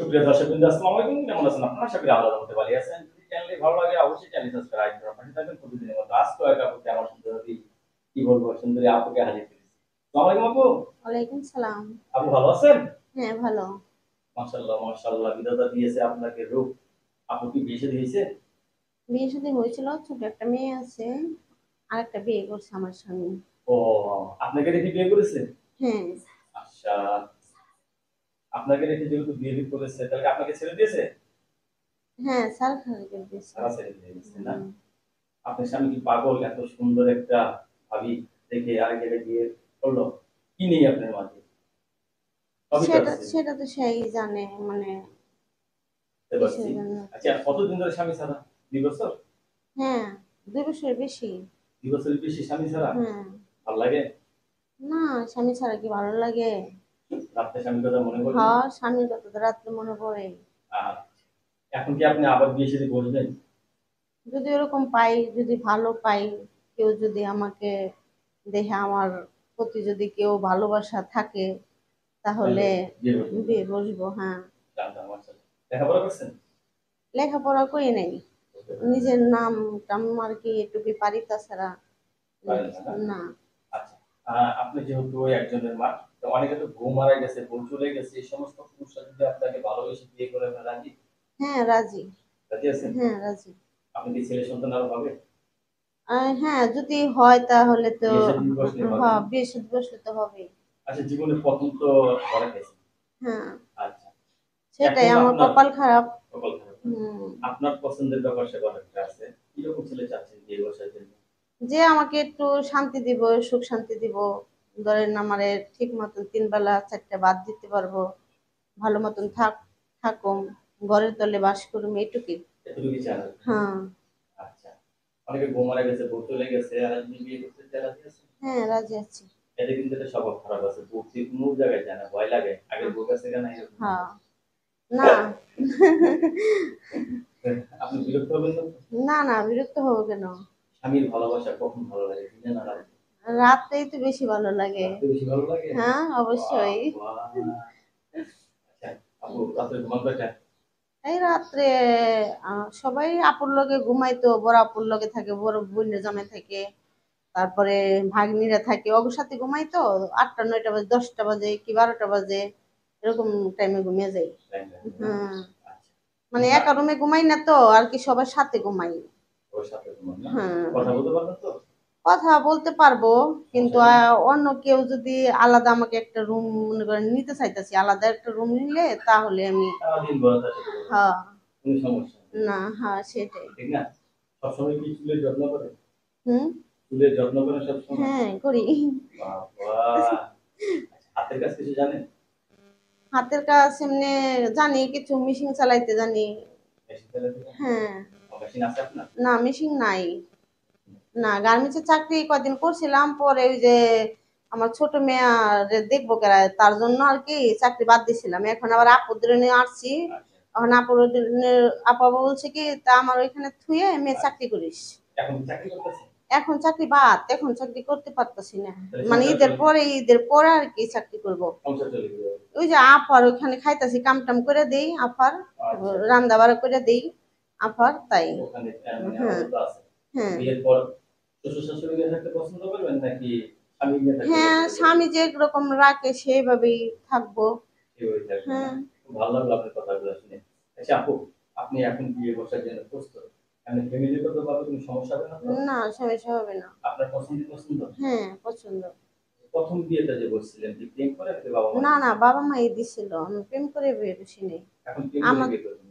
সুপ্রিয় দর্শকবৃন্দ, আসসালামু আলাইকুম। কেমন আছেন আপনারা? আশা করি আল্লাহর রহমতে ভালো আছেন। যদি চ্যানেলটি ভালো লাগে অবশ্যই চ্যানেল সাবস্ক্রাইব করে পাশে থাকবেন প্রতিদিনের মতো। আজকেও এক আপুকে আমার সুন্দরী কি বলবো সুন্দরী আপুকে হাজির করেছি। আসসালামু আলাইকুম আপু। ওয়ালাইকুম সালাম। আপু ভালো আছেন? হ্যাঁ, ভালো। মাশাআল্লাহ মাশাআল্লাহ, বিধাতা দিয়েছে আপনাকে রূপ। আপু কি বিয়ে শাদী হয়েছে? বিয়ে শাদী হয়েছিল, ছোট একটা মেয়ে আছে। আরেকটা বিয়ে করছে আমার স্বামী। ও, আপনাকে রেখে বিয়ে করেছে? হ্যাঁ। আচ্ছা, আপনাকে রেখে যেহেতু বিয়ে করেছে তাহলে কি আপনাকে ছেড়ে দিয়েছে? হ্যাঁ, স্যার খালি করে দিয়েছে। সারা ছেড়ে দিয়েছে না? হুম। আপনার স্বামী কি পাগল? এত সুন্দর একটা ভাবি দেখে আরেক জায়গায় বিয়ে করলো? কি নেই আপনার মাঝে? সবই তো সেটা আছে। সেটা তো সেই জানে, মানে বুঝতে কিসের পারছি। জন্য আচ্ছা, হচ্ছে। কতদিন ধরে স্বামী ছাড়া? ২ বছর? হ্যাঁ, 2 বছরের বেশি। ২ বছরের বেশি স্বামী ছাড়া? হ্যাঁ। ভাল লাগে? না, স্বামী ছাড়া কি ভালো লাগে? রাত্রে স্বামীর কথা মনে পড়ে না? হ্যাঁ, স্বামীর কথা তো রাত্রে মনে পড়ে। আচ্ছা। এখন কি আপনি আবার বিয়ে শাদী বসবেন? যদি ওরকম পাই, যদি ভালো পাই, কেউ যদি আমাকে দেখে আমার প্রতি যদি কেউ ভালোবাসা থাকে, তাহলে তাহলে বিয়ে করবেন না? বিয়ে বসবো। হ্যাঁ। জানতাম মাশাআল্লাহ। লেখাপড়া করছেন? লেখাপড়া করি নাই, করতে পারেন না? নিজের নাম টাম আর কি এটুকু পারি, তাছাড়া পারেন না, না? না। আচ্ছা। আপনি যেহেতু একজনের মা, তো অনেকে তো বউ মারা গেছে, বউ চলে গেছে, এই সমস্ত পুরুষরা যদি আপনাকে ভালোবেসে বিয়ে করে আপনার রাজি? হ্যাঁ, রাজি। রাজি আছেন? হ্যাঁ, রাজি। আপনি কি ছেলে সন্তান আরো পাবে? হ্যাঁ, যদি হয় তাহলে তো বিয়ে শাদী বসলে হবে হ্যাঁ, না? বিয়ে সাথে বসলে তো হবেই। আচ্ছা, জীবনে ১ম তো ধরা খাইছেন। হ্যাঁ, আচ্ছা। সেটাই এখন আমার আপনার কপাল খারাপ। কপাল খারাপ না? হুম। আপনার পছন্দের ব্যাপার-স্যাপার একটা আছে। কিরকম ছেলে চাচ্ছেন বিয়ে বসার জন্য? যে আমাকে একটু শান্তি দিব, সুখ শান্তি দিব। ধরেন আমারে ঠিক মতন ৩ বেলা ৪টা ভাত দিতে পারবো, ভালো মতন থাকুম, ঘরের তলে বাস করুম, এইটুকুই। এতটুকুই চান আরকি না? হ্যাঁ। আচ্ছা। অনেকে বউ মারা গেছে, বউ চলে গেছে, আর আপনি বিয়ে করতে রাজি আছেন? হ্যাঁ, রাজি আছি। এতে কিন্তু একটা স্বভাব খারাপ আছে। বউ যেকোনো জায়গায় যায় না, ভয় লাগে। আগের বউর কাছ থেকে না এরকম না। হ্যাঁ। না। আপনি বিরক্ত হবেন না তো? না, না, বিরক্ত হব কেন? স্বামীর ভালোবাসা কখন ভালো লাগে? দিনে না রাতে? রাতেই তো বেশি ভালো লাগে। রাতে বেশি ভালো লাগে? হ্যাঁ, বাহ! অবশ্যই। বাহ! আচ্ছা, আপু রাত্রে ঘুমান কয়টায়? এই রাত্রে সবাই আপুর লগে ঘুমাইতো, বড় আপুর লগে থাকে, বড় বোনের জামাই থাকে, তারপরে ভাগ্নিরা থাকে, ওগোর সাথে ঘুমাইতো। ৮টা ৯টা বাজে, 10টা বাজে কি 12টা বাজে, এরকম টাইমে ঘুমিয়ে যাই। টাইম লাগে না? হুম। আচ্ছা। মানে না, একা রুমে ঘুমাই না তো, আর কি সবার সাথে ঘুমাই। ওর সাথে ঘুমান না? হ্যাঁ। কথা বলতে পারবেন তো? কথা বলতে পারবো, কিন্তু সমস্যা নেই? অন্য কেউ যদি আলাদা আমাকে একটা রুম মনে করেন নিতে চাইতেছি, আলাদা একটা রুম নিলে তাহলে আমি। সারাদিন বড় তার সাথে কথা বলবেন। হ্যাঁ। কোনো সমস্যা নেই। না, হ্যাঁ, সেটাই। ঠিক না? সবসময় কি চুলের যত্ন করেন? হুম। চুলের যত্ন করেন সবসময়? হ্যাঁ, করি। বাবা! হাতের কাজ কিছু জানেন? হাতের কাজ এমনি জানি, কিছু মেশিন চালাইতে জানি। মেশিন চালাতে জানেন? হ্যাঁ। মেশিন আছে আপনার? না, মেশিন নাই। না, গার্মেন্টসের চাকরি কয়দিন করছিলাম, পরে ওই যে আমার ছোট মেয়ে দেখবো কেরা, তার জন্য আর কি চাকরি বাদ দিছিলাম। এখন আবার আপুদের নিয়ে আসছি। আচ্ছা, এখন আপু আবার বলছে কি, তা আমার ওইখানে থুয়ে মেয়ে আচ্ছা। চাকরি করিস। এখন কি চাকরি করতেছেন? এখন চাকরি বাদ, এখন চাকরি করতে পারতাছি না। তাহলে মানে ঈদের পরে আর কি চাকরি করব। সংসার চলে কিভাবে? ওই যে আপার ওইখানে খাইতাছি, কাম টাম করে দেই আপার, আচ্ছা, রান্না বাড়া করে দেই আপার, তাই। ওখানে মানে হ্যাঁ। আপাতত আছে। হ্যাঁ। বিয়ের পর শ্বশুর-শাশুড়ি নিয়ে থাকতে পছন্দ করবেন নাকি স্বামী নিয়ে থাকতে হ্যাঁ, পছন্দ করবেন? স্বামী যে রকম রাখে সেইভাবেই থাকবো। এভাবেই থাকবেন না? হ্যাঁ। খুব ভালো লাগলো আপনার কথাগুলো শুনে। আচ্ছা আপু, আপনি এখন বিয়ে বসার জন্য প্রস্তুত। আপনি ফ্যামিলিগতভাবে কোনো সমস্যা হবে না তো? না, সমস্যা হবে না। আপনার পছন্দ? হ্যাঁ, পছন্দ। ১ম বিয়েটা যে বসছিলেন কি প্রেম করে নাকি বাবা-মা না, না, দিয়েছিল? বাবা মাই দিছিল, আমি প্রেম করে বিয়ে বসি নাই। এখন প্রেম করে আমার বিয়ে করবেন